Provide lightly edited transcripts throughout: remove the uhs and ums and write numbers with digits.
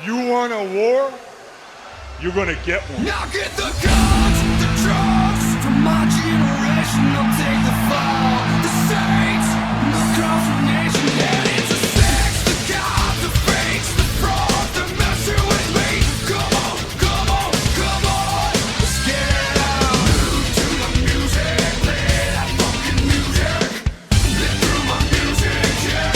You want a war? You're gonna get one. Now get the guns, the drugs from my generation. I'll take the fall, the saints, the confirmation. And it's a sex, the gods, the fakes, the fraud, the messing with me. Come on, come on, come on. Let's get it out. Move to the music, play that fucking music. Live through my music, yeah.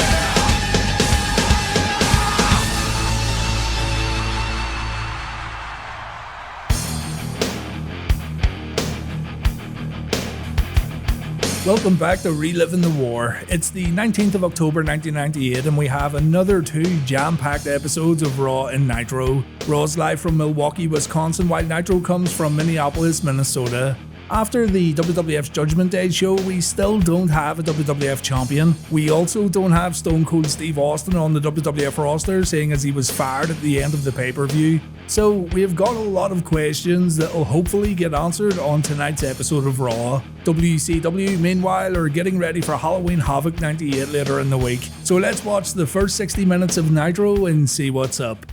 Welcome back to Reliving the War. It's the 19th of October 1998 and we have another two jam-packed episodes of Raw and Nitro. Raw's live from Milwaukee, Wisconsin, while Nitro comes from Minneapolis, Minnesota. After the WWF's Judgment Day show, we still don't have a WWF champion. We also don't have Stone Cold Steve Austin on the WWF roster, seeing as he was fired at the end of the pay-per-view. So we've got a lot of questions that will hopefully get answered on tonight's episode of Raw. WCW, meanwhile, are getting ready for Halloween Havoc 98 later in the week. So let's watch the first 60 minutes of Nitro and see what's up.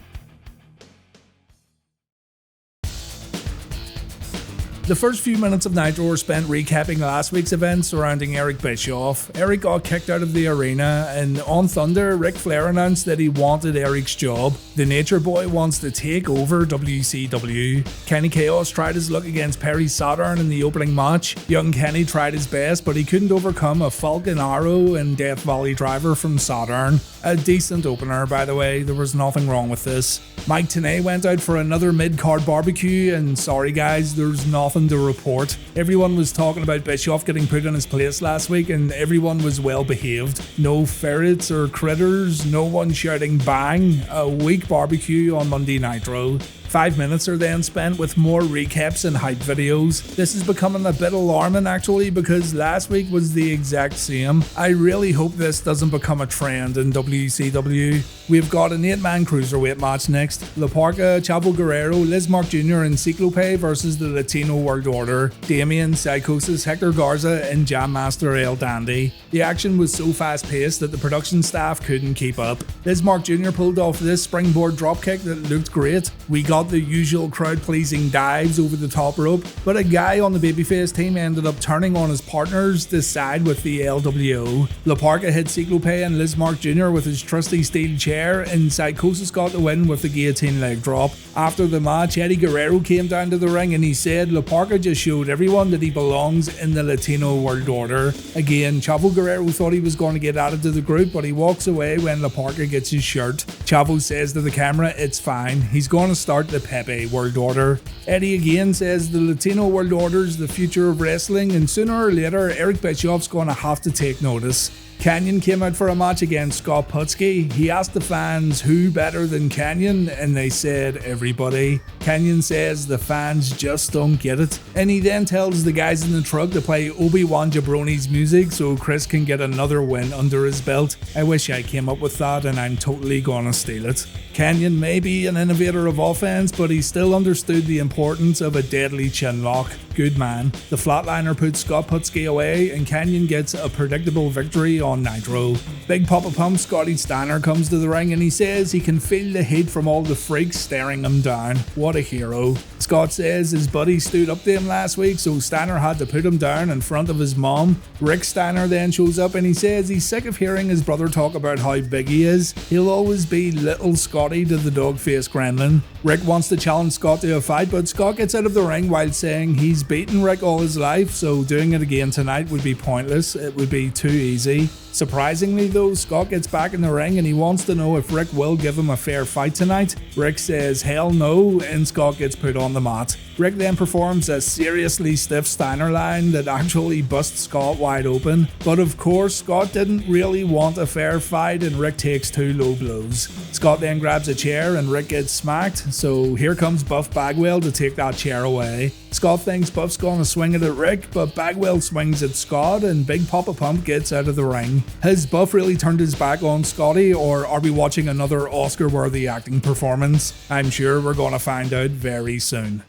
The first few minutes of Nitro are spent recapping last week's event surrounding Eric Bischoff. Eric got kicked out of the arena, and on Thunder, Ric Flair announced that he wanted Eric's job. The Nature Boy wants to take over WCW. Kenny Kaos tried his luck against Perry Saturn in the opening match. Young Kenny tried his best, but he couldn't overcome a Falcon Arrow and Death Valley Driver from Saturn. A decent opener, by the way, there was nothing wrong with this. Mike Tenay went out for another mid-card barbecue, and sorry guys, there's nothing to report. Everyone was talking about Bischoff getting put in his place last week, and everyone was well behaved. No ferrets or critters, no one shouting bang. A weak barbecue on Monday Nitro. 5 minutes are then spent with more recaps and hype videos. This is becoming a bit alarming actually, because last week was the exact same. I really hope this doesn't become a trend in WCW. We've got an 8-man cruiserweight match next. La Parka, Chavo Guerrero, Lizmark Jr. and Ciclope versus the Latino World Order, Damien, Psychosis, Hector Garza and Jam Master El Dandy. The action was so fast paced that the production staff couldn't keep up. Lizmark Jr. pulled off this springboard dropkick that looked great. We got the usual crowd-pleasing dives over the top rope, but a guy on the babyface team ended up turning on his partners to side with the LWO. La Parka hit Ciclope and Lizmark Jr. with his trusty steel chair, and Psychosis got the win with the guillotine leg drop. After the match, Eddie Guerrero came down to the ring and he said La Parka just showed everyone that he belongs in the Latino World Order. Again, Chavo Guerrero thought he was going to get added to the group, but he walks away when La Parka gets his shirt. Chavo says to the camera, it's fine, he's going to start the Pepe World Order. Eddie again says the Latino World Order is the future of wrestling, and sooner or later Eric Bischoff's going to have to take notice. Kanyon came out for a match against Scott Putski. He asked the fans who better than Kanyon, and they said everybody. Kanyon says the fans just don't get it, and he then tells the guys in the truck to play Obi-Wan Jabroni's music so Chris can get another win under his belt. I wish I came up with that, and I'm totally gonna steal it. Kanyon may be an innovator of offense, but he still understood the importance of a deadly chin lock. Good man. The flatliner puts Scott Putski away, and Kanyon gets a predictable victory on Nitro. Big Papa Pump Scotty Steiner comes to the ring and he says he can feel the heat from all the freaks staring him down. What a hero. Scott says his buddy stood up to him last week, so Steiner had to put him down in front of his mom. Rick Steiner then shows up and he says he's sick of hearing his brother talk about how big he is. He'll always be little Scotty to the dog-faced gremlin. Rick wants to challenge Scott to a fight, but Scott gets out of the ring while saying he's beaten Rick all his life, so doing it again tonight would be pointless. It would be too easy. Surprisingly though, Scott gets back in the ring and he wants to know if Rick will give him a fair fight tonight. Rick says hell no, and Scott gets put on the mat. Rick then performs a seriously stiff Steiner line that actually busts Scott wide open, but of course Scott didn't really want a fair fight and Rick takes 2 low blows. Scott then grabs a chair and Rick gets smacked, so here comes Buff Bagwell to take that chair away. Scott thinks Buff's gonna swing it at Rick, but Bagwell swings at Scott and Big Papa Pump gets out of the ring. Has Buff really turned his back on Scotty, or are we watching another Oscar-worthy acting performance? I'm sure we're gonna find out very soon.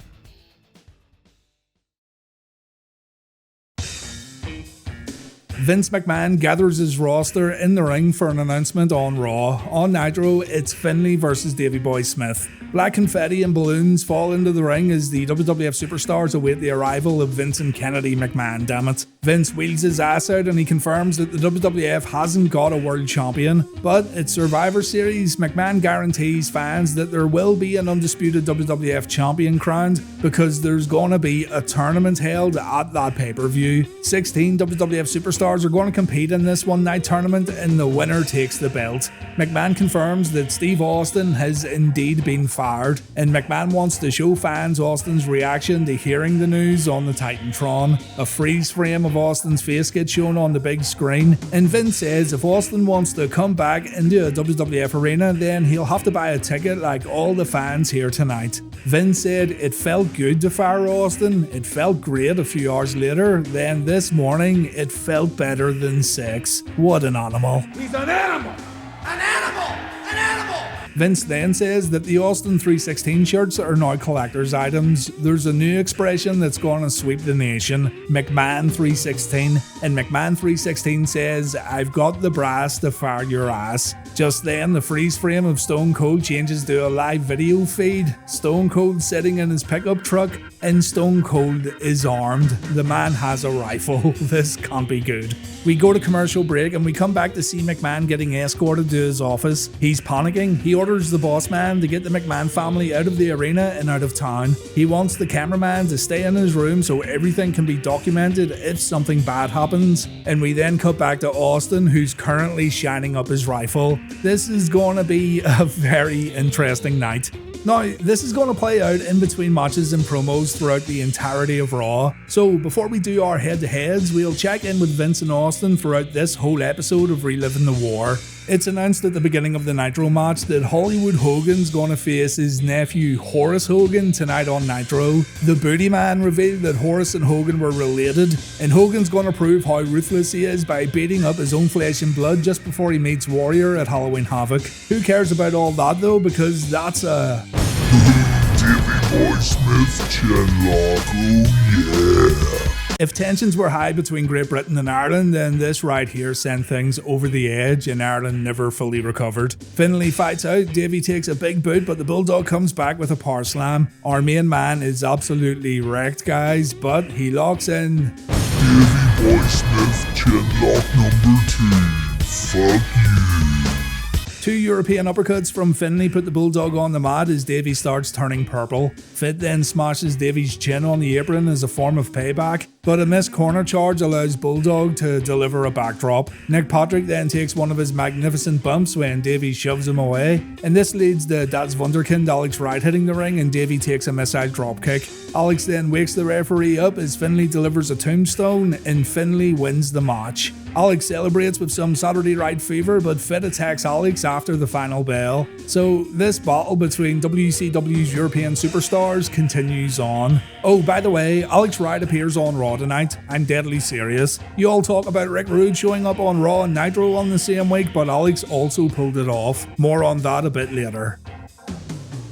Vince McMahon gathers his roster in the ring for an announcement on Raw. On Nitro, it's Finlay versus Davey Boy Smith. Black confetti and balloons fall into the ring as the WWF superstars await the arrival of Vince and Kennedy McMahon, dammit. Vince wheels his ass out and he confirms that the WWF hasn't got a world champion, but at Survivor Series, McMahon guarantees fans that there will be an undisputed WWF champion crowned because there's gonna be a tournament held at that pay-per-view. 16 WWF superstars are going to compete in this one-night tournament and the winner takes the belt. McMahon confirms that Steve Austin has indeed been fired, and McMahon wants to show fans Austin's reaction to hearing the news on the Titantron. A freeze frame of Austin's face gets shown on the big screen, and Vince says if Austin wants to come back into a WWF arena, then he'll have to buy a ticket like all the fans here tonight. Vince said it felt good to fire Austin, it felt great a few hours later, then this morning it felt better than sex. What an animal. He's an animal! An animal! An animal! Vince then says that the Austin 316 shirts are now collector's items. There's a new expression that's going to sweep the nation, McMahon 316, and McMahon 316 says, "I've got the brass to fire your ass." Just then, the freeze frame of Stone Cold changes to a live video feed. Stone Cold sitting in his pickup truck, and Stone Cold is armed. The man has a rifle. This can't be good. We go to commercial break and we come back to see McMahon getting escorted to his office. He's panicking. He orders the boss man to get the McMahon family out of the arena and out of town. He wants the cameraman to stay in his room so everything can be documented if something bad happens. And we then cut back to Austin, who's currently shining up his rifle. This is going to be a very interesting night. Now, this is going to play out in between matches and promos throughout the entirety of Raw. So before we do our head-to-heads, we'll check in with Vince and Austin throughout this whole episode of Reliving the War. It's announced at the beginning of the Nitro match that Hollywood Hogan's going to face his nephew Horace Hogan tonight on Nitro. The Booty Man revealed that Horace and Hogan were related, and Hogan's going to prove how ruthless he is by beating up his own flesh and blood just before he meets Warrior at Halloween Havoc. Who cares about all that though, because that's a... Davey Boy Smith chinlock, oh yeah. If tensions were high between Great Britain and Ireland, then this right here sent things over the edge and Ireland never fully recovered. Finlay fights out, Davey takes a big boot, but the Bulldog comes back with a power slam. Our main man is absolutely wrecked, guys, but he locks in Davey Boy Smith chinlock number 2. Fuck you. 2 European uppercuts from Finlay put the Bulldog on the mat as Davey starts turning purple. Fit then smashes Davey's chin on the apron as a form of payback, but a missed corner charge allows Bulldog to deliver a backdrop. Nick Patrick then takes one of his magnificent bumps when Davey shoves him away, and this leads to Das Wunderkind Alex Wright hitting the ring and Davey takes a missile dropkick. Alex then wakes the referee up as Finlay delivers a tombstone and Finlay wins the match. Alex celebrates with some Saturday Night Fever, but Fit attacks Alex after the final bell. So this battle between WCW's European superstars continues on. Oh, by the way, Alex Wright appears on Raw tonight. I'm deadly serious. You all talk about Rick Rude showing up on Raw and Nitro on the same week, but Alex also pulled it off. More on that a bit later.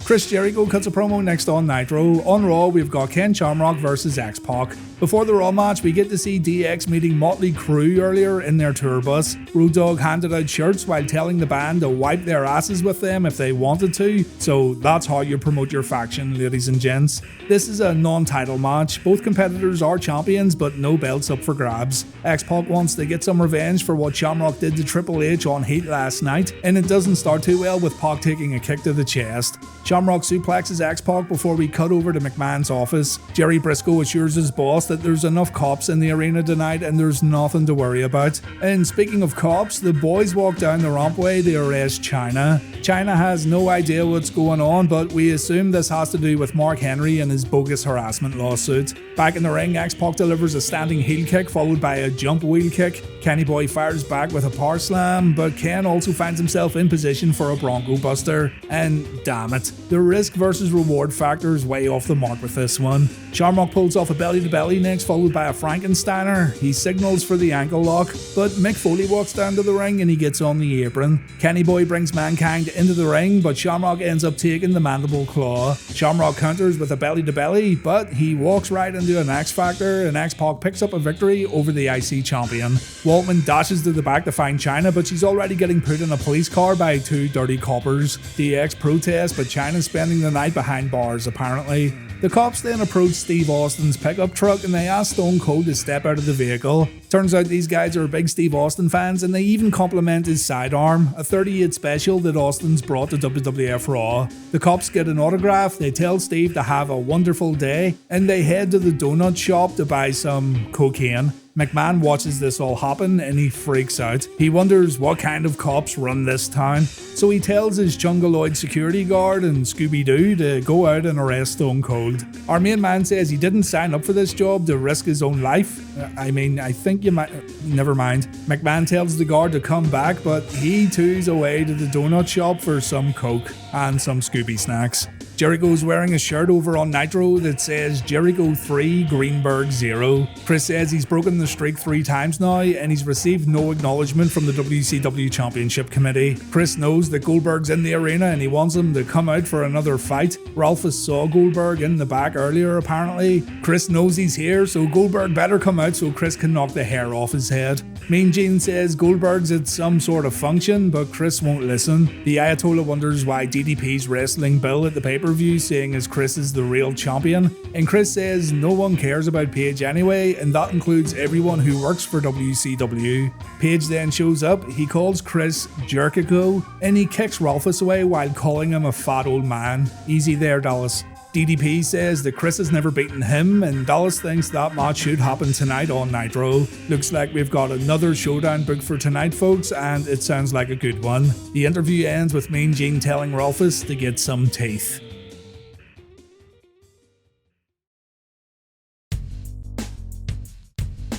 Chris Jericho cuts a promo next on Nitro. On Raw, we've got Ken Shamrock versus X-Pac. Before the Raw match, we get to see DX meeting Motley Crue earlier in their tour bus. Road Dogg handed out shirts while telling the band to wipe their asses with them if they wanted to, so that's how you promote your faction, ladies and gents. This is a non-title match. Both competitors are champions, but no belts up for grabs. X-Pac wants to get some revenge for what Shamrock did to Triple H on Heat last night, and it doesn't start too well with Pac taking a kick to the chest. Shamrock suplexes X-Pac before we cut over to McMahon's office. Jerry Briscoe assures his boss that there's enough cops in the arena tonight and there's nothing to worry about. And speaking of cops, the boys walk down the rampway to arrest Chyna. Chyna has no idea what's going on, but we assume this has to do with Mark Henry and his bogus harassment lawsuit. Back in the ring, X-Pac delivers a standing heel kick followed by a jump wheel kick. Kenny Boy fires back with a power slam, but Ken also finds himself in position for a Bronco Buster. And damn it, The risk versus reward factor is way off the mark with this one. Shamrock pulls off a belly-to-belly next, followed by a Frankensteiner. He signals for the ankle lock, but Mick Foley walks down to the ring and he gets on the apron. Kenny Boy brings Mankind into the ring, but Shamrock ends up taking the mandible claw. Shamrock counters with a belly-to-belly, but he walks right into an X-Factor, and X-Pac picks up a victory over the IC champion. Waltman dashes to the back to find Chyna, but she's already getting put in a police car by two dirty coppers. DX protests, but Chyna's spending the night behind bars apparently. The cops then approach Steve Austin's pickup truck and they ask Stone Cold to step out of the vehicle. Turns out these guys are big Steve Austin fans and they even compliment his sidearm, a 38 special that Austin's brought to WWF Raw. The cops get an autograph, they tell Steve to have a wonderful day, and they head to the donut shop to buy some cocaine. McMahon watches this all happen and he freaks out. He wonders what kind of cops run this town, so he tells his Chungaloid security guard and Scooby-Doo to go out and arrest Stone Cold. Our main man says he didn't sign up for this job to risk his own life. I think you might... Never mind. McMahon tells the guard to come back, but he too's away to the donut shop for some coke and some Scooby snacks. Jericho's wearing a shirt over on Nitro that says Jericho 3, Greenberg 0. Chris says he's broken the streak 3 times now and he's received no acknowledgement from the WCW Championship Committee. Chris knows that Goldberg's in the arena and he wants him to come out for another fight. Ralphus saw Goldberg in the back earlier apparently. Chris knows he's here, so Goldberg better come out so Chris can knock the hair off his head. Mean Gene says Goldberg's at some sort of function, but Chris won't listen. The Ayatollah wonders why DDP's wrestling Bill at the pay-per-view, saying as Chris is the real champion. And Chris says no one cares about Paige anyway, and that includes everyone who works for WCW. Paige then shows up, he calls Chris Jericho, and he kicks Ralphus away while calling him a fat old man. Easy there, Dallas. DDP says that Chris has never beaten him, and Dallas thinks that match should happen tonight on Nitro. Looks like we've got another showdown booked for tonight, folks, and it sounds like a good one. The interview ends with Mean Gene telling Ralphus to get some teeth.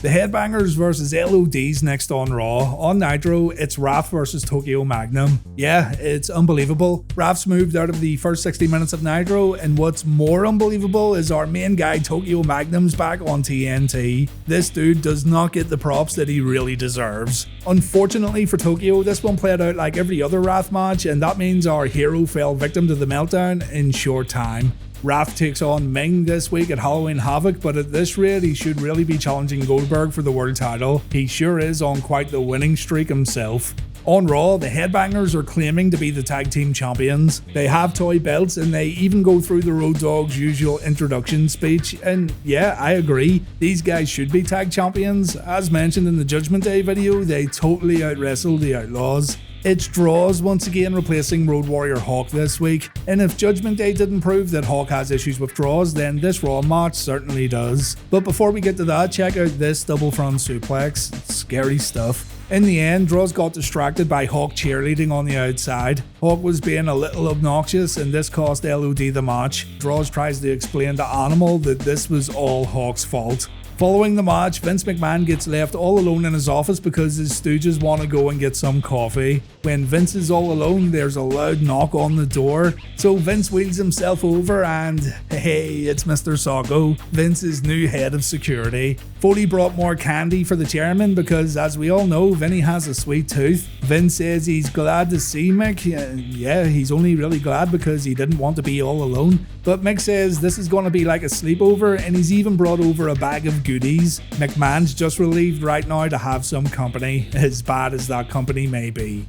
The Headbangers versus LODs next on Raw. On Nitro, it's Raph versus Tokyo Magnum. Yeah, it's unbelievable. Raph's moved out of the first 60 minutes of Nitro, and what's more unbelievable is our main guy Tokyo Magnum's back on TNT. This dude does not get the props that he really deserves. Unfortunately for Tokyo, this one played out like every other Raph match, and that means our hero fell victim to the meltdown in short time. Raph takes on Ming this week at Halloween Havoc, but at this rate he should really be challenging Goldberg for the world title. He sure is on quite the winning streak himself. On Raw, the Headbangers are claiming to be the tag team champions. They have toy belts and they even go through the Road Dogg's usual introduction speech, and yeah, I agree, these guys should be tag champions. As mentioned in the Judgment Day video, they totally out-wrestled the Outlaws. It's Droz once again replacing Road Warrior Hawk this week, and if Judgment Day didn't prove that Hawk has issues with Droz, then this Raw match certainly does. But before we get to that, check out this double front suplex. It's scary stuff. In the end, Droz got distracted by Hawk cheerleading on the outside. Hawk was being a little obnoxious and this cost LOD the match. Droz tries to explain to Animal that this was all Hawk's fault. Following the match, Vince McMahon gets left all alone in his office because his stooges want to go and get some coffee. When Vince is all alone, there's a loud knock on the door. So Vince wheels himself over and, hey, it's Mr. Socko, Vince's new head of security. Foley brought more candy for the chairman because, as we all know, Vinny has a sweet tooth. Vince says he's glad to see Mick. Yeah, he's only really glad because he didn't want to be all alone. But Mick says this is going to be like a sleepover, and he's even brought over a bag of goodies. McMahon's just relieved right now to have some company, as bad as that company may be.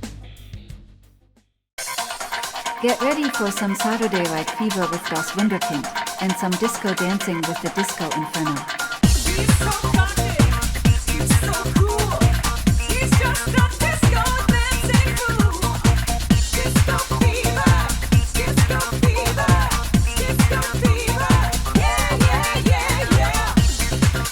Get ready for some Saturday-like fever with Das Wunderkind, and some disco dancing with the Disco Inferno. He's so funny, he's so cool, he's just a disco dancing fool. Disco fever, disco fever, disco fever, yeah, yeah, yeah, yeah.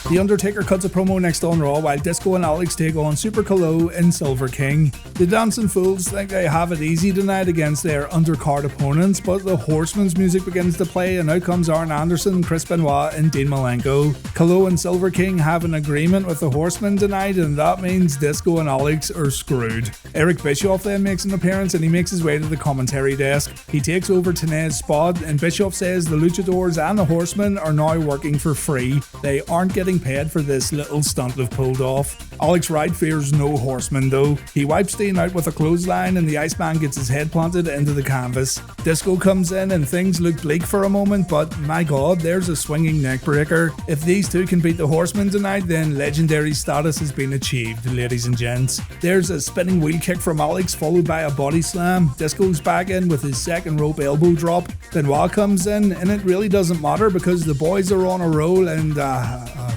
The Undertaker cuts a promo next on Raw while Disco and Alex take on Super Calo and Silver King. The Dancing Fools think they have it easy tonight against their undercard opponents, but the Horsemen's music begins to play and out comes Arn Anderson, Chris Benoit and Dean Malenko. Calo and Silver King have an agreement with the Horsemen tonight, and that means Disco and Alex are screwed. Eric Bischoff then makes an appearance and he makes his way to the commentary desk. He takes over Tenay's spot and Bischoff says the Luchadors and the Horsemen are now working for free. They aren't getting paid for this little stunt they've pulled off. Alex Wright fears no Horseman though. He wipes Dean out with a clothesline and the Iceman gets his head planted into the canvas. Disco comes in and things look bleak for a moment, but my god, there's a swinging neck breaker. If these two can beat the Horsemen tonight, then legendary status has been achieved, ladies and gents. There's a spinning wheel kick from Alex followed by a body slam. Disco's back in with his second rope elbow drop. Benoit comes in and it really doesn't matter because the boys are on a roll and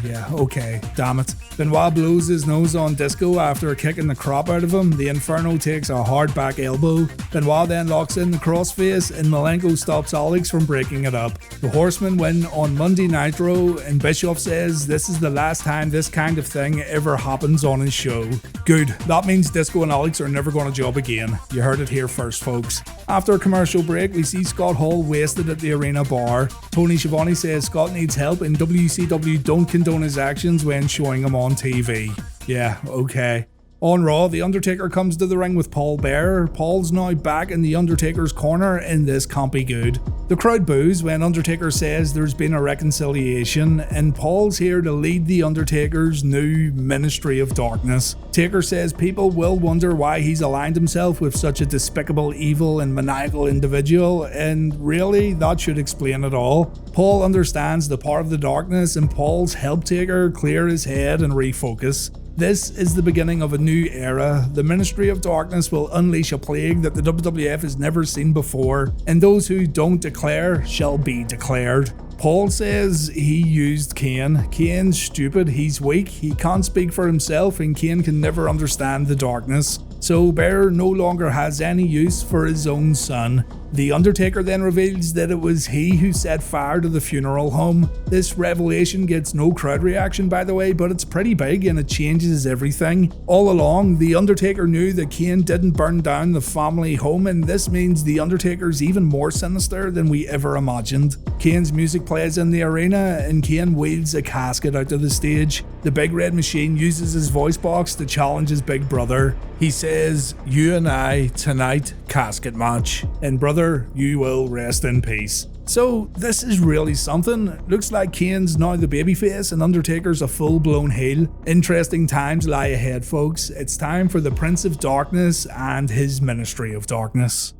yeah, okay, damn it. Benoit blows his nose on Disco after kicking the crap out of him. The Inferno takes a hard back elbow. Benoit then locks in the crossface and Malenko stops Alex from breaking it up. The Horsemen win on Monday Nitro and Bischoff says this is the last time this kind of thing ever happens on his show. Good, that means Disco and Alex are never going to job again. You heard it here first, folks. After a commercial break, we see Scott Hall wasted at the arena bar. Tony Schiavone says Scott needs help and WCW don't condone his actions when showing him on TV. Yeah, okay. On Raw, The Undertaker comes to the ring with Paul Bearer. Paul's now back in The Undertaker's corner and this can't be good. The crowd boos when Undertaker says there's been a reconciliation and Paul's here to lead The Undertaker's new Ministry of Darkness. Taker says people will wonder why he's aligned himself with such a despicable, evil and maniacal individual, and really, that should explain it all. Paul understands the power of the darkness and Paul's helped Taker clear his head and refocus. This is the beginning of a new era. The Ministry of Darkness will unleash a plague that the WWF has never seen before, and those who don't declare shall be declared. Paul says he used Kane. Kane's stupid, he's weak, he can't speak for himself, and Kane can never understand the darkness. So Bearer no longer has any use for his own son. The Undertaker then reveals that it was he who set fire to the funeral home. This revelation gets no crowd reaction, by the way, but it's pretty big and it changes everything. All along, The Undertaker knew that Kane didn't burn down the family home, and this means The Undertaker's even more sinister than we ever imagined. Kane's music plays in the arena and Kane wheels a casket out to the stage. The Big Red Machine uses his voice box to challenge his big brother. He says, "You and I, tonight, casket match. And brother, you will rest in peace." So this is really something. Looks like Kane's now the babyface and Undertaker's a full-blown heel. Interesting times lie ahead, folks. It's time for the Prince of Darkness and his Ministry of Darkness.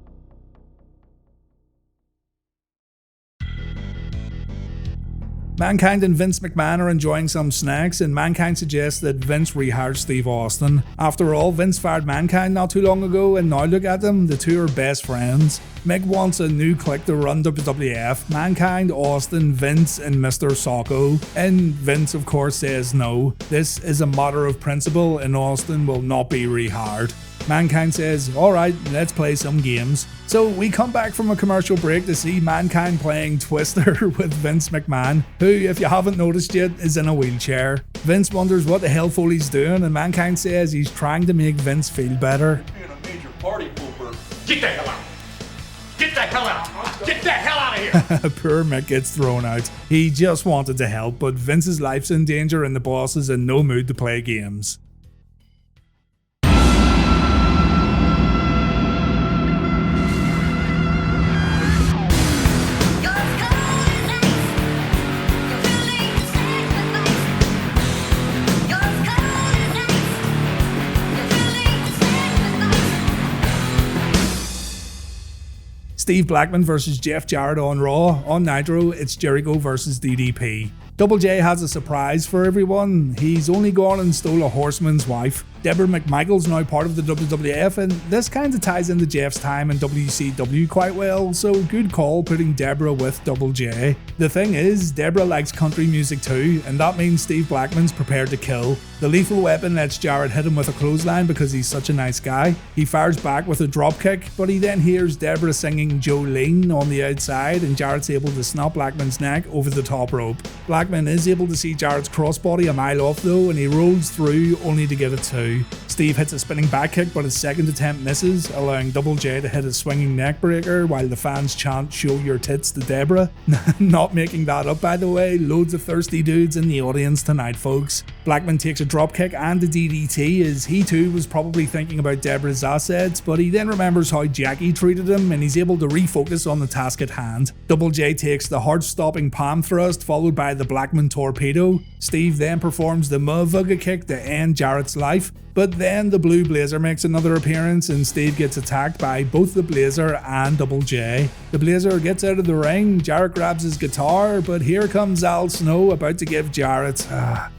Mankind and Vince McMahon are enjoying some snacks, and Mankind suggests that Vince rehire Steve Austin. After all, Vince fired Mankind not too long ago, and now look at them, the two are best friends. Mick wants a new clique to run WWF, Mankind, Austin, Vince, and Mr. Socko. And Vince, of course, says no. This is a matter of principle, and Austin will not be rehired. Mankind says, alright, let's play some games. So we come back from a commercial break to see Mankind playing Twister with Vince McMahon, who, if you haven't noticed yet, is in a wheelchair. Vince wonders what the hell Foley's doing, and Mankind says he's trying to make Vince feel better. Being a major party pooper. Get the hell out! Get the hell out! Get the hell out of here! Poor Mick gets thrown out. He just wanted to help, but Vince's life's in danger and the boss is in no mood to play games. Steve Blackman versus Jeff Jarrett on Raw. On Nitro, it's Jericho versus DDP. Double J has a surprise for everyone. He's only gone and stole a horseman's wife. Deborah McMichael's now part of the WWF, and this kind of ties into Jeff's time in WCW quite well, so good call putting Deborah with Double J. The thing is, Deborah likes country music too, and that means Steve Blackman's prepared to kill. The lethal weapon lets Jarrett hit him with a clothesline because he's such a nice guy. He fires back with a dropkick, but he then hears Deborah singing Jolene on the outside, and Jarrett's able to snap Blackman's neck over the top rope. Blackman is able to see Jarrett's crossbody a mile off though, and he rolls through only to get a 2. Steve hits a spinning back kick, but his second attempt misses, allowing Double J to hit a swinging neck breaker while the fans chant "Show your tits" to Deborah. Not making that up, by the way, loads of thirsty dudes in the audience tonight, folks. Blackman takes a dropkick and a DDT, as he too was probably thinking about Deborah's assets, but he then remembers how Jackie treated him and he's able to refocus on the task at hand. Double J takes the heart-stopping palm thrust followed by the Blackman torpedo. Steve then performs the motherfucker kick to end Jarrett's life, but then the Blue Blazer makes another appearance and Steve gets attacked by both the Blazer and Double J. The Blazer gets out of the ring, Jarrett grabs his guitar, but here comes Al Snow about to give Jarrett head.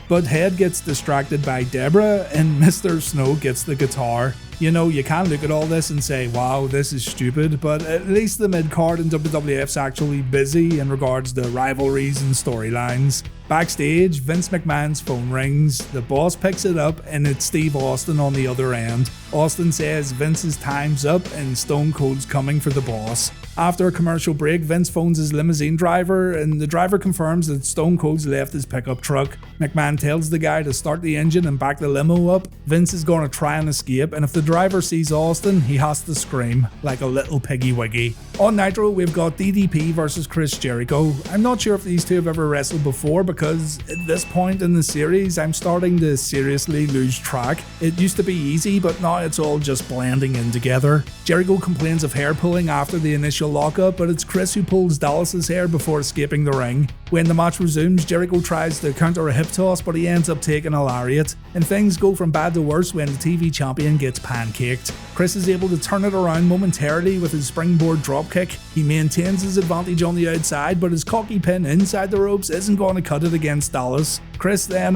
But head gets distracted by Deborah and Mr. Snow gets the guitar. You know, you can look at all this and say, wow, this is stupid, but at least the mid-card in WWF's actually busy in regards to rivalries and storylines. Backstage, Vince McMahon's phone rings, the boss picks it up, and it's Steve Austin on the other end. Austin says Vince's time's up and Stone Cold's coming for the boss. After a commercial break, Vince phones his limousine driver, and the driver confirms that Stone Cold's left his pickup truck. McMahon tells the guy to start the engine and back the limo up. Vince is going to try and escape, and if the driver sees Austin, he has to scream like a little piggy wiggy. On Nitro, we've got DDP versus Chris Jericho. I'm not sure if these two have ever wrestled before because at this point in the series, I'm starting to seriously lose track. It used to be easy, but now it's all just blending in together. Jericho complains of hair pulling after the initial lockup, but it's Chris who pulls Dallas's hair before escaping the ring. When the match resumes, Jericho tries to counter a hip toss, but he ends up taking a lariat, and things go from bad to worse when the TV champion gets pancaked. Chris is able to turn it around momentarily with his springboard dropkick. He maintains his advantage on the outside, but his cocky pin inside the ropes isn't going to cut it against Dallas. Chris then,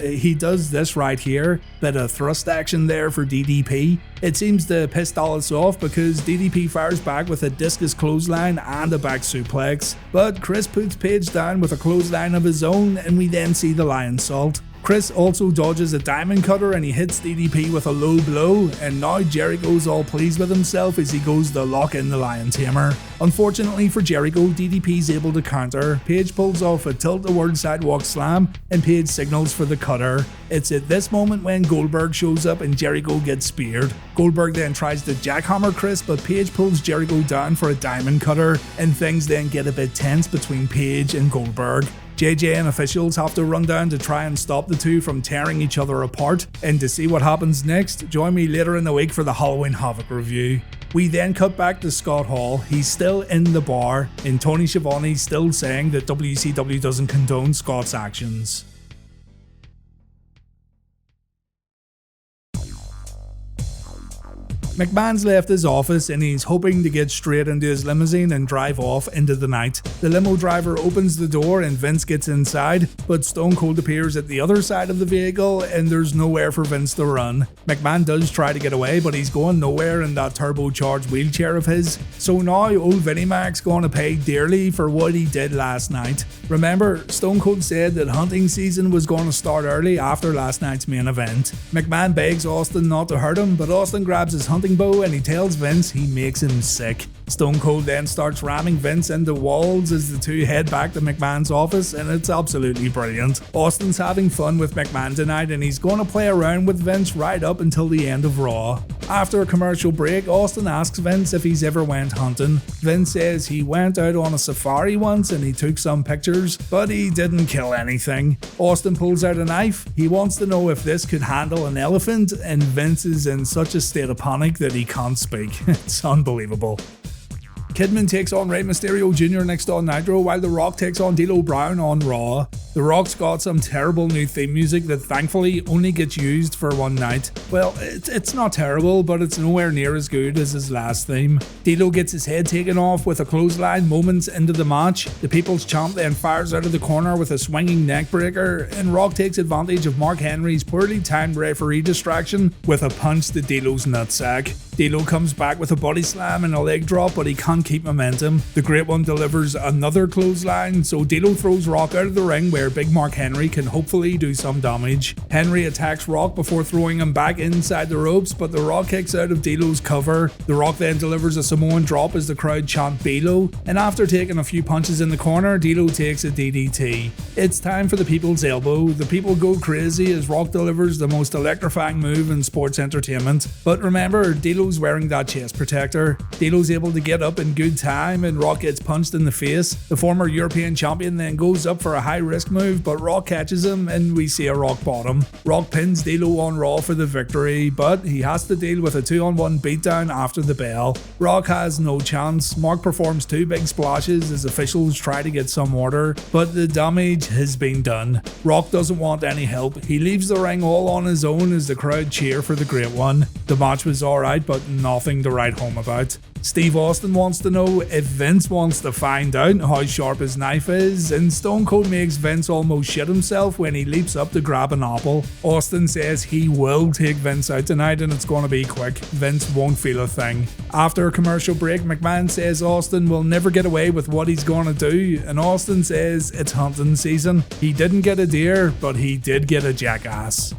he does this right here. Bit of thrust action there for DDP. It seems to piss Dallas off because DDP fires back with a discus clothesline and a back suplex. But Chris puts Page down with a clothesline of his own, and we then see the Lion Salt. Chris also dodges a diamond cutter and he hits DDP with a low blow, and now Jericho's all pleased with himself as he goes to lock in the Lion Tamer. Unfortunately for Jericho, DDP's able to counter. Page pulls off a tilt-a-whirl sidewalk slam and Page signals for the cutter. It's at this moment when Goldberg shows up and Jericho gets speared. Goldberg then tries to jackhammer Chris, but Page pulls Jericho down for a diamond cutter, and things then get a bit tense between Page and Goldberg. JJ and officials have to run down to try and stop the two from tearing each other apart, and to see what happens next, join me later in the week for the Halloween Havoc review. We then cut back to Scott Hall. He's still in the bar, and Tony Schiavone's still saying that WCW doesn't condone Scott's actions. McMahon's left his office and he's hoping to get straight into his limousine and drive off into the night. The limo driver opens the door and Vince gets inside, but Stone Cold appears at the other side of the vehicle and there's nowhere for Vince to run. McMahon does try to get away, but he's going nowhere in that turbocharged wheelchair of his. So now old Vinnie Mac's going to pay dearly for what he did last night. Remember, Stone Cold said that hunting season was going to start early after last night's main event. McMahon begs Austin not to hurt him, but Austin grabs his hunting bow and he tells Vince he makes him sick. Stone Cold then starts ramming Vince into walls as the two head back to McMahon's office, and it's absolutely brilliant. Austin's having fun with McMahon tonight and he's going to play around with Vince right up until the end of Raw. After a commercial break, Austin asks Vince if he's ever went hunting. Vince says he went out on a safari once and he took some pictures, but he didn't kill anything. Austin pulls out a knife. He wants to know if this could handle an elephant, and Vince is in such a state of panic that he can't speak. It's unbelievable. Kidman takes on Rey Mysterio Jr. next on Nitro, while The Rock takes on D'Lo Brown on Raw. The Rock's got some terrible new theme music that thankfully only gets used for one night. Well, it's not terrible, but it's nowhere near as good as his last theme. D'Lo gets his head taken off with a clothesline moments into the match. The People's Champ then fires out of the corner with a swinging neckbreaker, and Rock takes advantage of Mark Henry's poorly timed referee distraction with a punch to D'Lo's nutsack. D'Lo comes back with a body slam and a leg drop, but he can't keep momentum. The Great One delivers another clothesline, so D'Lo throws Rock out of the ring where where Big Mark Henry can hopefully do some damage. Henry attacks Rock before throwing him back inside the ropes, but The Rock kicks out of D'Lo's cover. The Rock then delivers a Samoan drop as the crowd chant D'Lo, and after taking a few punches in the corner, D'Lo takes a DDT. It's time for the People's Elbow. The people go crazy as Rock delivers the most electrifying move in sports entertainment. But remember, D'Lo's wearing that chest protector. D'Lo's able to get up in good time and Rock gets punched in the face. The former European champion then goes up for a high risk move, but Rock catches him and we see a Rock bottom. Rock pins D'Lo on Raw for the victory, but he has to deal with a 2-on-1 beatdown after the bell. Rock has no chance. Mark performs 2 big splashes as officials try to get some order, but the damage has been done. Rock doesn't want any help. He leaves the ring all on his own as the crowd cheer for the Great One. The match was alright, but nothing to write home about. Steve Austin wants to know if Vince wants to find out how sharp his knife is, and Stone Cold makes Vince almost shit himself when he leaps up to grab an apple. Austin says he will take Vince out tonight and it's going to be quick. Vince won't feel a thing. After a commercial break, McMahon says Austin will never get away with what he's going to do, and Austin says it's hunting season. He didn't get a deer, but he did get a jackass.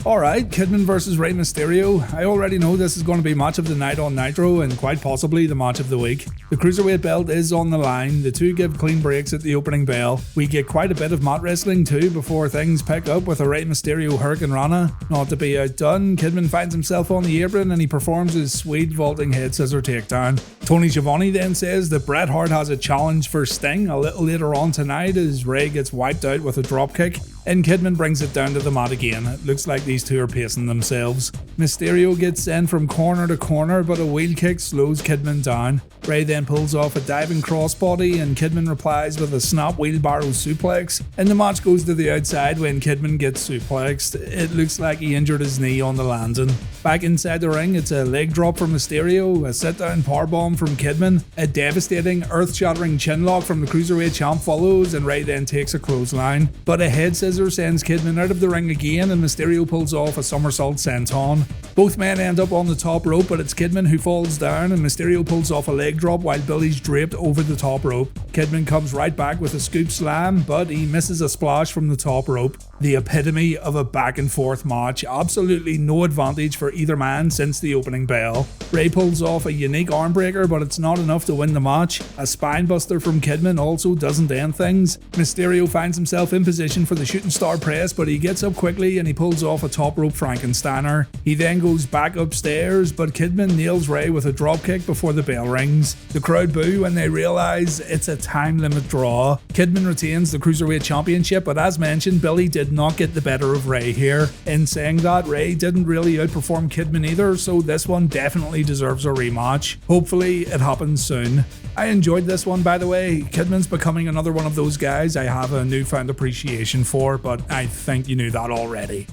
Alright, Kidman vs Rey Mysterio. I already know this is going to be match of the night on Nitro and quite possibly the match of the week. The Cruiserweight belt is on the line, the two give clean breaks at the opening bell. We get quite a bit of mat wrestling too before things pick up with a Rey Mysterio Hurricane Rana. Not to be outdone, Kidman finds himself on the apron and he performs his sweet vaulting head scissor takedown. Tony Schiavone then says that Bret Hart has a challenge for Sting a little later on tonight as Rey gets wiped out with a dropkick. And Kidman brings it down to the mat again. It looks like these two are pacing themselves. Mysterio gets sent from corner to corner, but a wheel kick slows Kidman down. Rey then pulls off a diving crossbody and Kidman replies with a snap wheelbarrow suplex, and the match goes to the outside when Kidman gets suplexed. It looks like he injured his knee on the landing. Back inside the ring, it's a leg drop from Mysterio, a sit-down powerbomb from Kidman, a devastating, earth-shattering chinlock from the Cruiserweight champ follows, and Rey then takes a clothesline. But a head scissor sends Kidman out of the ring again, and Mysterio pulls off a somersault senton. Both men end up on the top rope, but it's Kidman who falls down, and Mysterio pulls off a leg drop while Billy's draped over the top rope. Kidman comes right back with a scoop slam, but he misses a splash from the top rope. The epitome of a back and forth match, absolutely no advantage for either man since the opening bell. Rey pulls off a unique arm breaker, but it's not enough to win the match. A spine buster from Kidman also doesn't end things. Mysterio finds himself in position for the shooting star press, but he gets up quickly and he pulls off a top rope Frankensteiner. He then goes back upstairs, but Kidman nails Rey with a dropkick before the bell rings. The crowd boo when they realise it's a time limit draw. Kidman retains the Cruiserweight Championship, but as mentioned, Billy did not get the better of Rey here. In saying that, Rey didn't really outperform Kidman either, so this one definitely deserves a rematch. Hopefully it happens soon. I enjoyed this one, by the way. Kidman's becoming another one of those guys I have a newfound appreciation for, but I think you knew that already.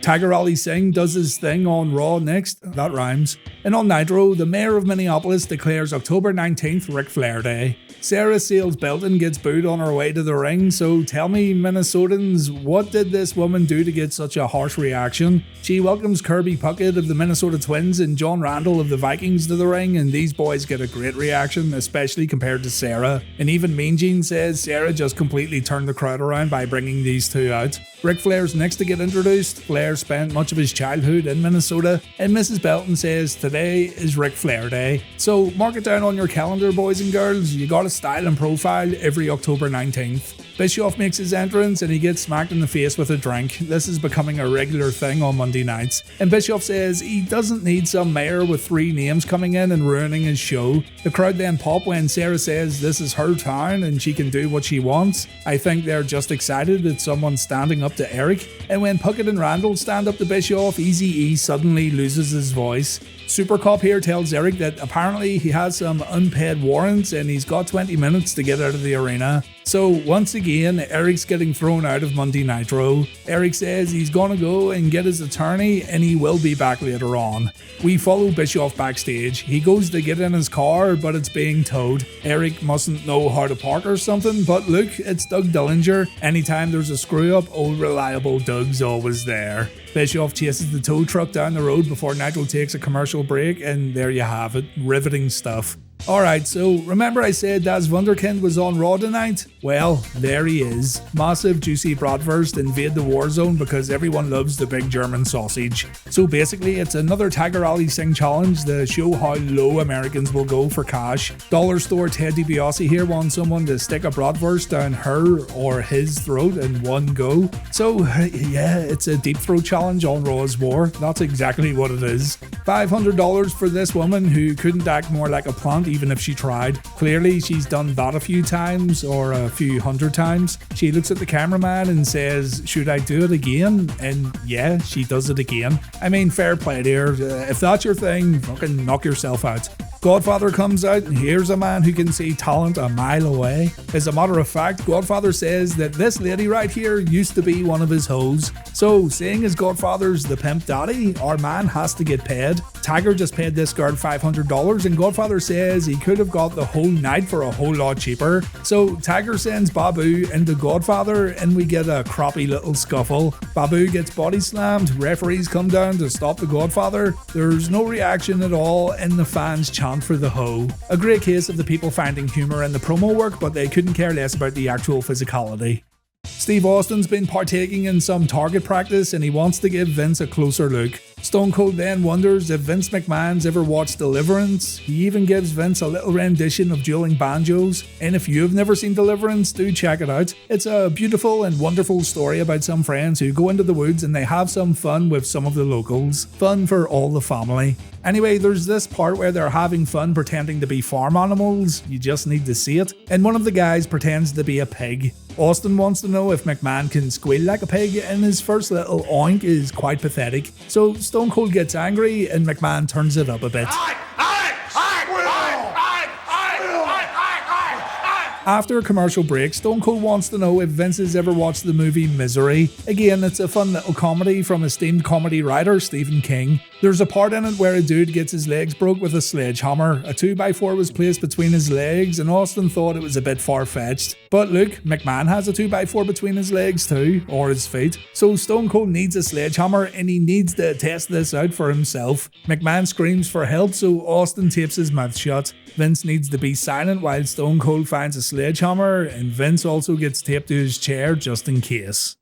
Tiger Ali Singh does his thing on Raw next, that rhymes. And on Nitro, the mayor of Minneapolis declares October 19th Ric Flair Day. Sarah Sales Belton gets booed on her way to the ring, so tell me Minnesotans, what did this woman do to get such a harsh reaction? She welcomes Kirby Puckett of the Minnesota Twins and John Randall of the Vikings to the ring, and these boys get a great reaction, especially compared to Sarah. And even Mean Gene says Sarah just completely turned the crowd around by bringing these two out. Ric Flair's next to get introduced. Flair spent much of his childhood in Minnesota, and Mrs. Belton says today is Ric Flair Day. So mark it down on your calendar, boys and girls. You gotta style and profile every October 19th. Bischoff makes his entrance and he gets smacked in the face with a drink. This is becoming a regular thing on Monday nights. And Bischoff says he doesn't need some mayor with 3 names coming in and ruining his show. The crowd then pop when Sarah says this is her town and she can do what she wants. I think they're just excited that someone's standing up to Eric. And when Puckett and Randall stand up to Bischoff, Eazy-E suddenly loses his voice. Super Cop here tells Eric that apparently he has some unpaid warrants and he's got 20 minutes to get out of the arena. So once again, Eric's getting thrown out of Monday Nitro. Eric says he's gonna go and get his attorney and he will be back later on. We follow Bischoff backstage. He goes to get in his car, but it's being towed. Eric mustn't know how to park or something, but look, it's Doug Dillinger. Anytime there's a screw up, old reliable Doug's always there. Bischoff chases the tow truck down the road before Nitro takes a commercial break, and there you have it, riveting stuff. Alright, so remember I said Das Wunderkind was on Raw tonight? Well, there he is. Massive juicy bratwurst invade the war zone because everyone loves the big German sausage. So basically it's another Tiger Ali Sing challenge to show how low Americans will go for cash. Dollar store Ted DiBiase here wants someone to stick a bratwurst down her or his throat in one go. So yeah, it's a deep throat challenge on Raw's War. That's exactly what it is. $500 for this woman who couldn't act more like a plant even if she tried. Clearly she's done that a few times or a few hundred times. She looks at the cameraman and says, should I do it again? And yeah, she does it again. I mean, fair play there. If that's your thing, fucking knock yourself out. Godfather comes out and here's a man who can see talent a mile away. As a matter of fact, Godfather says that this lady right here used to be one of his hoes. So, seeing as Godfather's the pimp daddy, our man has to get paid. Tiger just paid this girl $500 and Godfather says he could have got the whole night for a whole lot cheaper. So Tiger sends Babu into Godfather and we get a crappy little scuffle. Babu gets body slammed, referees come down to stop the Godfather. There's no reaction at all and the fans chant for the hoe. A great case of the people finding humour in the promo work, but they couldn't care less about the actual physicality. Steve Austin's been partaking in some target practice and he wants to give Vince a closer look. Stone Cold then wonders if Vince McMahon's ever watched Deliverance. He even gives Vince a little rendition of dueling banjos, and if you've never seen Deliverance, do check it out. It's a beautiful and wonderful story about some friends who go into the woods and they have some fun with some of the locals. Fun for all the family. Anyway, there's this part where they're having fun pretending to be farm animals. You just need to see it. And one of the guys pretends to be a pig. Austin wants to know if McMahon can squeal like a pig, and his first little oink is quite pathetic. So Stone Cold gets angry and McMahon turns it up a bit. After a commercial break, Stone Cold wants to know if Vince has ever watched the movie Misery. Again, it's a fun little comedy from esteemed comedy writer Stephen King. There's a part in it where a dude gets his legs broke with a sledgehammer. A 2x4 was placed between his legs and Austin thought it was a bit far-fetched. But look, McMahon has a 2x4 between his legs too, or his feet. So Stone Cold needs a sledgehammer and he needs to test this out for himself. McMahon screams for help, so Austin tapes his mouth shut. Vince needs to be silent while Stone Cold finds a sledgehammer, and Vince also gets taped to his chair just in case.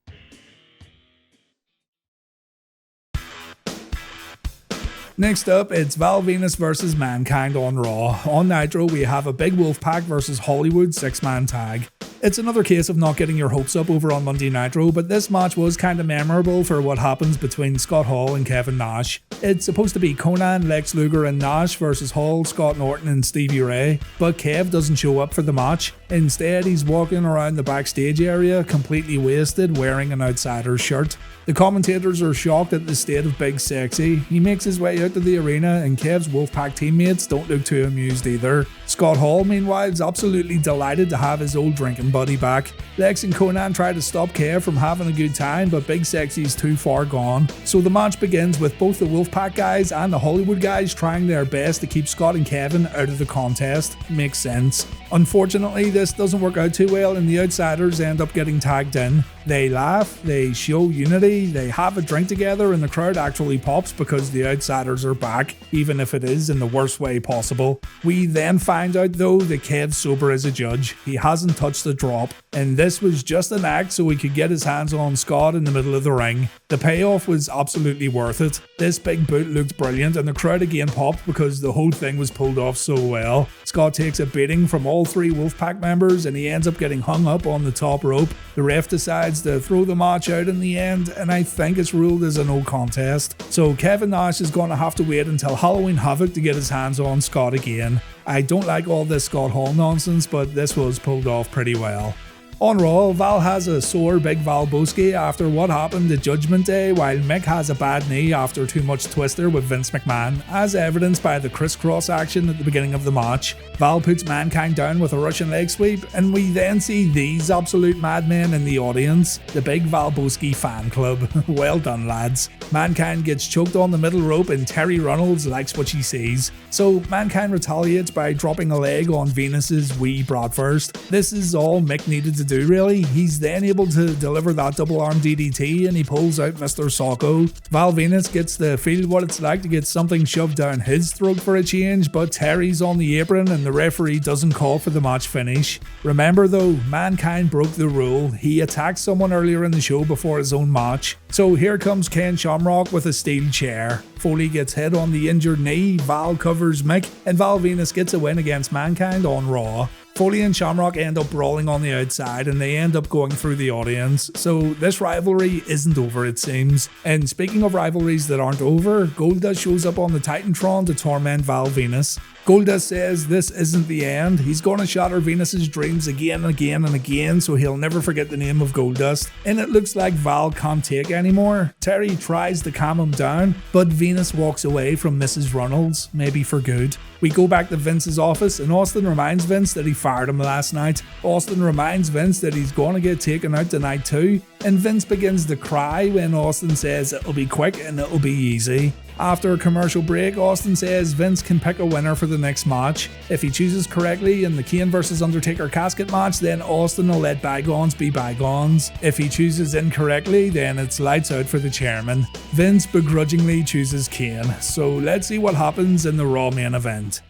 Next up, it's Val Venus versus Mankind on Raw. On Nitro, we have a big Wolfpac versus Hollywood 6-man tag. It's another case of not getting your hopes up over on Monday Nitro, but this match was kinda memorable for what happens between Scott Hall and Kevin Nash. It's supposed to be Conan, Lex Luger and Nash versus Hall, Scott Norton and Stevie Ray, but Kev doesn't show up for the match. Instead, he's walking around the backstage area completely wasted, wearing an outsider's shirt. The commentators are shocked at the state of Big Sexy. He makes his way out to the arena and Kev's Wolfpac teammates don't look too amused either. Scott Hall, meanwhile, is absolutely delighted to have his old drinking buddy back. Lex and Conan try to stop Kev from having a good time, but Big Sexy's too far gone. So the match begins with both the Wolfpac guys and the Hollywood guys trying their best to keep Scott and Kevin out of the contest. Makes sense. Unfortunately, this doesn't work out too well and the outsiders end up getting tagged in. They laugh, they show unity, they have a drink together and the crowd actually pops because the outsiders are back, even if it is in the worst way possible. We then find out though that Kev's sober as a judge. He hasn't touched a drop, and this was just an act so he could get his hands on Scott in the middle of the ring. The payoff was absolutely worth it. This big boot looked brilliant and the crowd again popped because the whole thing was pulled off so well. Scott takes a beating from all three Wolfpac members and he ends up getting hung up on the top rope. The ref decides to throw the match out in the end and I think it's ruled as a no contest. So Kevin Nash is going to have to wait until Halloween Havoc to get his hands on Scott again. I don't like all this Scott Hall nonsense, but this was pulled off pretty well. On Raw, Val has a sore big Valboski after what happened at Judgment Day, while Mick has a bad knee after too much twister with Vince McMahon, as evidenced by the crisscross action at the beginning of the match. Val puts Mankind down with a Russian leg sweep, and we then see these absolute madmen in the audience, the big Valboski fan club. Well done, lads. Mankind gets choked on the middle rope and Terry Runnels likes what she sees. So Mankind retaliates by dropping a leg on Venus's wee bratwurst. This is all Mick needed to do really. He's then able to deliver that double arm DDT and he pulls out Mr. Socko. Val Venus gets to feel what it's like to get something shoved down his throat for a change, but Terry's on the apron and the referee doesn't call for the match finish. Remember though, Mankind broke the rule. He attacked someone earlier in the show before his own match. So here comes Ken Shamrock with a steel chair. Foley gets hit on the injured knee, Val covers Mick, and Val Venus gets a win against Mankind on Raw. Foley and Shamrock end up brawling on the outside and they end up going through the audience, so this rivalry isn't over it seems. And speaking of rivalries that aren't over, Goldust shows up on the Titantron to torment Val Venus. Goldust says this isn't the end, he's gonna shatter Venus's dreams again and again and again so he'll never forget the name of Goldust. And it looks like Val can't take anymore. Terry tries to calm him down, but Venus walks away from Mrs. Runnels, maybe for good. We go back to Vince's office and Austin reminds Vince that he fired him last night. Austin reminds Vince that he's gonna get taken out tonight too, and Vince begins to cry when Austin says it'll be quick and it'll be easy. After a commercial break, Austin says Vince can pick a winner for the next match. If he chooses correctly in the Kane vs Undertaker casket match, then Austin will let bygones be bygones. If he chooses incorrectly, then it's lights out for the chairman. Vince begrudgingly chooses Kane, so let's see what happens in the Raw main event.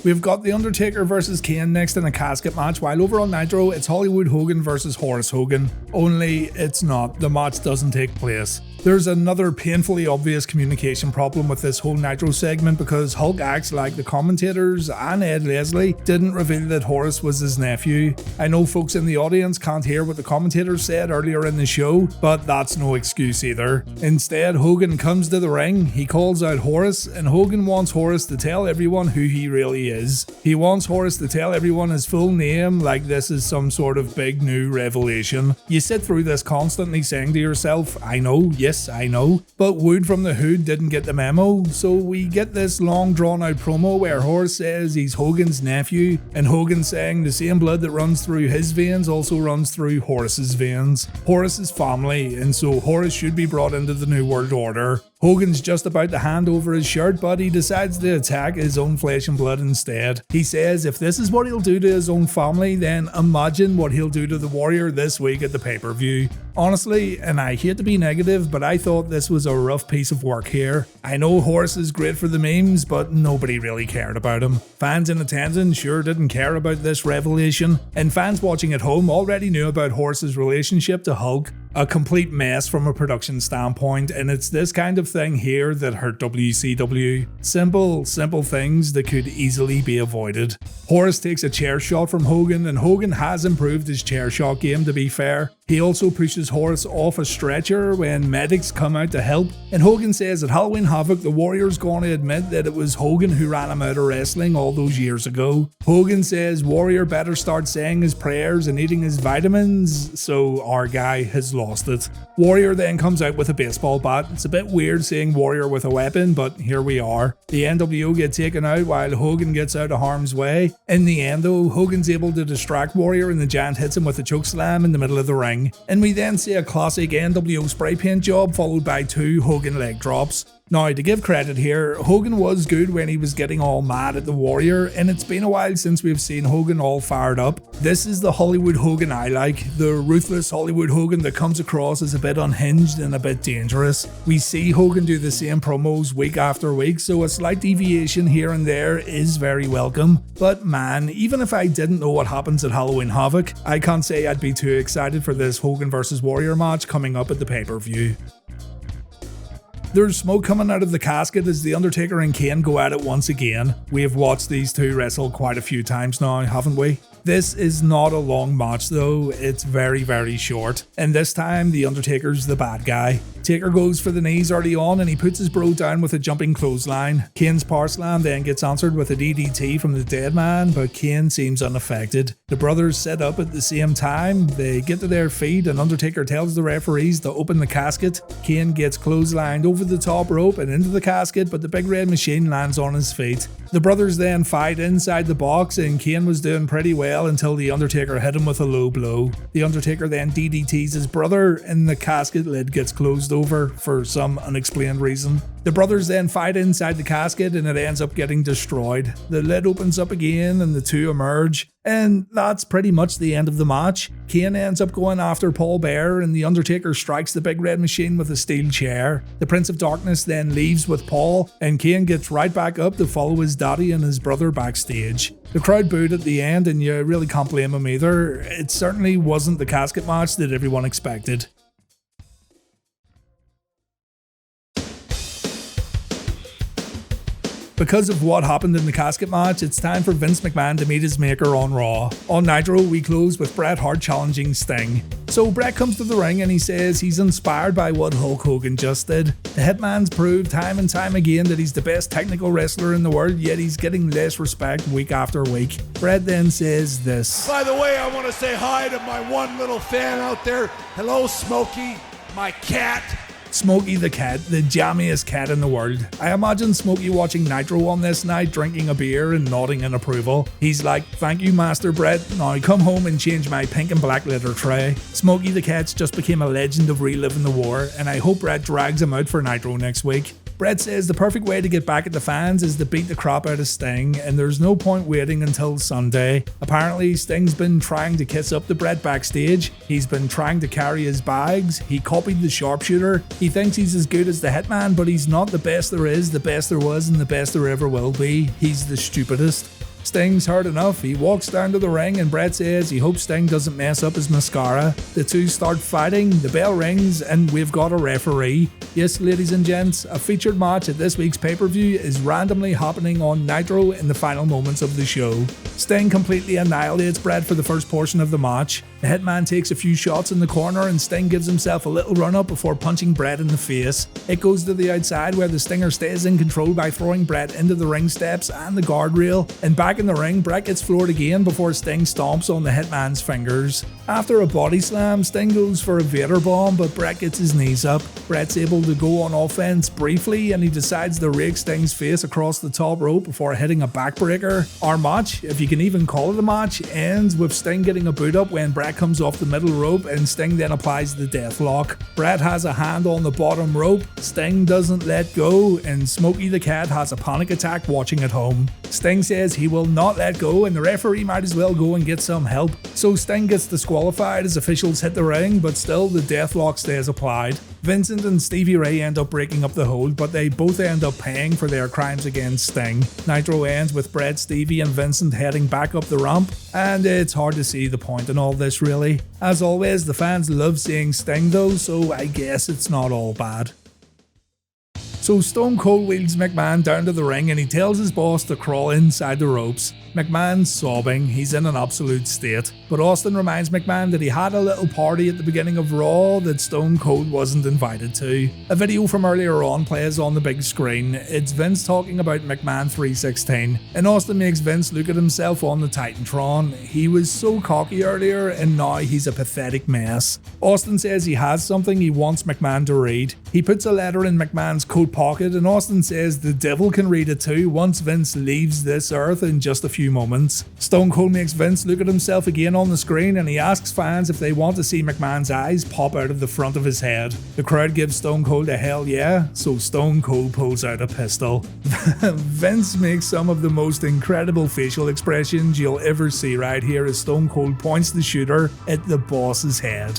We've got The Undertaker vs Kane next in a casket match, while over on Nitro it's Hollywood Hogan vs Horace Hogan. Only it's not, the match doesn't take place. There's another painfully obvious communication problem with this whole Nitro segment because Hulk acts like the commentators and Ed Leslie didn't reveal that Horace was his nephew. I know folks in the audience can't hear what the commentators said earlier in the show, but that's no excuse either. Instead, Hogan comes to the ring, he calls out Horace, and Hogan wants Horace to tell everyone who he really is. He wants Horace to tell everyone his full name like this is some sort of big new revelation. You sit through this constantly saying to yourself, I know, yes I know, but Wood from the Hood didn't get the memo, so we get this long drawn out promo where Horace says he's Hogan's nephew, and Hogan saying the same blood that runs through his veins also runs through Horace's veins. Horace is family, and so Horace should be brought into the New World Order. Hogan's just about to hand over his shirt, but he decides to attack his own flesh and blood instead. He says if this is what he'll do to his own family, then imagine what he'll do to the Warrior this week at the pay-per-view. Honestly, and I hate to be negative, but I thought this was a rough piece of work here. I know Horace is great for the memes, but nobody really cared about him. Fans in attendance sure didn't care about this revelation, and fans watching at home already knew about Horace's relationship to Hulk. A complete mess from a production standpoint, and it's this kind of thing here that hurt WCW. Simple things that could easily be avoided. Horace takes a chair shot from Hogan, and Hogan has improved his chair shot game to be fair. He also pushes Horace off a stretcher when medics come out to help, and Hogan says at Halloween Havoc the Warrior's going to admit that it was Hogan who ran him out of wrestling all those years ago. Hogan says Warrior better start saying his prayers and eating his vitamins, so our guy has lost it. Warrior then comes out with a baseball bat. It's a bit weird seeing Warrior with a weapon, but here we are. The NWO get taken out while Hogan gets out of harm's way. In the end though, Hogan's able to distract Warrior and the Giant hits him with a chokeslam in the middle of the ring. And we then see a classic NWO spray paint job followed by 2 Hogan leg drops. Now, to give credit here, Hogan was good when he was getting all mad at the Warrior, and it's been a while since we've seen Hogan all fired up. This is the Hollywood Hogan I like, the ruthless Hollywood Hogan that comes across as a bit unhinged and a bit dangerous. We see Hogan do the same promos week after week, so a slight deviation here and there is very welcome. But man, even if I didn't know what happens at Halloween Havoc, I can't say I'd be too excited for this Hogan vs Warrior match coming up at the pay-per-view. There's smoke coming out of the casket as The Undertaker and Kane go at it once again. We have watched these two wrestle quite a few times now, haven't we? This is not a long match though, it's very, very short. And this time, The Undertaker's the bad guy. Taker goes for the knees early on and he puts his bro down with a jumping clothesline. Kane's power slam then gets answered with a DDT from the dead man, but Kane seems unaffected. The brothers set up at the same time, they get to their feet and Undertaker tells the referees to open the casket. Kane gets clotheslined over the top rope and into the casket, but the big red machine lands on his feet. The brothers then fight inside the box and Kane was doing pretty well until the Undertaker hit him with a low blow. The Undertaker then DDTs his brother and the casket lid gets closed over for some unexplained reason. The brothers then fight inside the casket and it ends up getting destroyed. The lid opens up again and the two emerge. And that's pretty much the end of the match. Kane ends up going after Paul Bearer and the Undertaker strikes the big red machine with a steel chair. The Prince of Darkness then leaves with Paul and Kane gets right back up to follow his daddy and his brother backstage. The crowd booed at the end and you really can't blame him either. It certainly wasn't the casket match that everyone expected. Because of what happened in the casket match, it's time for Vince McMahon to meet his maker on Raw. On Nitro, we close with Bret Hart challenging Sting. So Bret comes to the ring and he says he's inspired by what Hulk Hogan just did. The Hitman's proved time and time again that he's the best technical wrestler in the world, yet he's getting less respect week after week. Bret then says this. By the way, I want to say hi to my one little fan out there. Hello, Smokey, my cat. Smokey the cat, the jammiest cat in the world. I imagine Smokey watching Nitro on this night, drinking a beer and nodding in approval. He's like, "Thank you, Master Bret. Now come home and change my pink and black litter tray." Smokey the cat's just became a legend of Reliving the War, and I hope Bret drags him out for Nitro next week. Bret says the perfect way to get back at the fans is to beat the crap out of Sting, and there's no point waiting until Sunday. Apparently, Sting's been trying to kiss up to Bret backstage, he's been trying to carry his bags, he copied the sharpshooter, he thinks he's as good as the Hitman, but he's not the best there is, the best there was, and the best there ever will be. He's the stupidest. Sting's heard enough. He walks down to the ring and Bret says he hopes Sting doesn't mess up his mascara. The two start fighting, the bell rings, and we've got a referee. Yes, ladies and gents, a featured match at this week's pay-per-view is randomly happening on Nitro in the final moments of the show. Sting completely annihilates Bret for the first portion of the match. The Hitman takes a few shots in the corner and Sting gives himself a little run-up before punching Bret in the face. It goes to the outside where the Stinger stays in control by throwing Bret into the ring steps and the guardrail, and back in the ring, Bret gets floored again before Sting stomps on the Hitman's fingers. After a body slam, Sting goes for a Vader bomb, but Bret gets his knees up. Bret's able to go on offense briefly and he decides to rake Sting's face across the top rope before hitting a backbreaker. Our match, if you can even call it a match, ends with Sting getting a boot up when Bret comes off the middle rope and Sting then applies the deathlock. Bret has a hand on the bottom rope, Sting doesn't let go, and Smokey the Cat has a panic attack watching at home. Sting says he will not let go and the referee might as well go and get some help. So Sting gets disqualified as officials hit the ring, but still the deathlock stays applied. Vincent and Stevie Ray end up breaking up the hold, but they both end up paying for their crimes against Sting. Nitro ends with Bret, Stevie and Vincent heading back up the ramp, and it's hard to see the point in all this really. As always, the fans love seeing Sting though, so I guess it's not all bad. So Stone Cold wheels McMahon down to the ring and he tells his boss to crawl inside the ropes. McMahon's sobbing, he's in an absolute state. But Austin reminds McMahon that he had a little party at the beginning of Raw that Stone Cold wasn't invited to. A video from earlier on plays on the big screen. It's Vince talking about McMahon 316, and Austin makes Vince look at himself on the Titantron. He was so cocky earlier and now he's a pathetic mess. Austin says he has something he wants McMahon to read. He puts a letter in McMahon's coat pocket and Austin says the devil can read it too once Vince leaves this earth in just a few moments. Stone Cold makes Vince look at himself again on the screen and he asks fans if they want to see McMahon's eyes pop out of the front of his head. The crowd gives Stone Cold a hell yeah, so Stone Cold pulls out a pistol. Vince makes some of the most incredible facial expressions you'll ever see right here as Stone Cold points the shooter at the boss's head.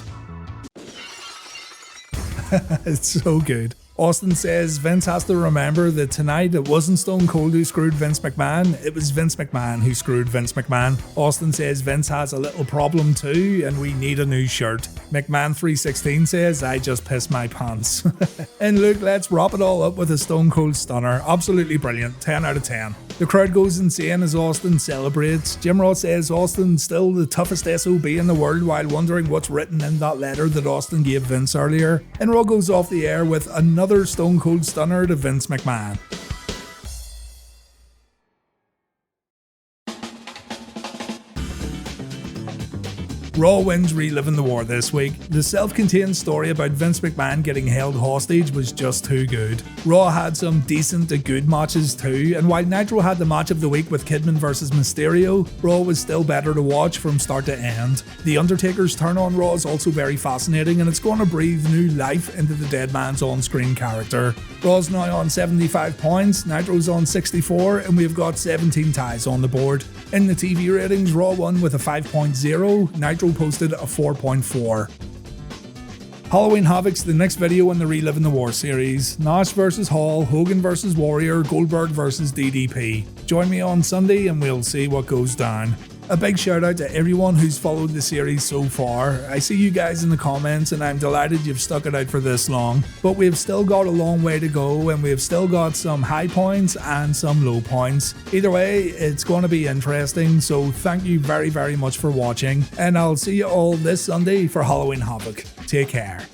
It's so good. Austin says Vince has to remember that tonight it wasn't Stone Cold who screwed Vince McMahon, it was Vince McMahon who screwed Vince McMahon. Austin says Vince has a little problem too and we need a new shirt. McMahon 316 says I just pissed my pants. And look, let's wrap it all up with a Stone Cold stunner. Absolutely brilliant, 10 out of 10. The crowd goes insane as Austin celebrates. Jim Ross says Austin's still the toughest SOB in the world while wondering what's written in that letter that Austin gave Vince earlier. And Raw goes off the air with another Stone Cold Stunner to Vince McMahon. Raw wins Reliving the War this week. The self-contained story about Vince McMahon getting held hostage was just too good. Raw had some decent to good matches too, and while Nitro had the match of the week with Kidman vs Mysterio, Raw was still better to watch from start to end. The Undertaker's turn on Raw is also very fascinating, and it's going to breathe new life into the dead man's on-screen character. Raw's now on 75 points, Nitro's on 64, and we've got 17 ties on the board. In the TV ratings, Raw won with a 5.0, Nitro posted a 4.4. Halloween Havoc's the next video in the Reliving the War series. Nash vs Hall, Hogan vs Warrior, Goldberg vs DDP. Join me on Sunday and we'll see what goes down. A big shout out to everyone who's followed the series so far. I see you guys in the comments and I'm delighted you've stuck it out for this long. But we've still got a long way to go and we've still got some high points and some low points. Either way, it's going to be interesting, so thank you very much for watching, and I'll see you all this Sunday for Halloween Havoc. Take care.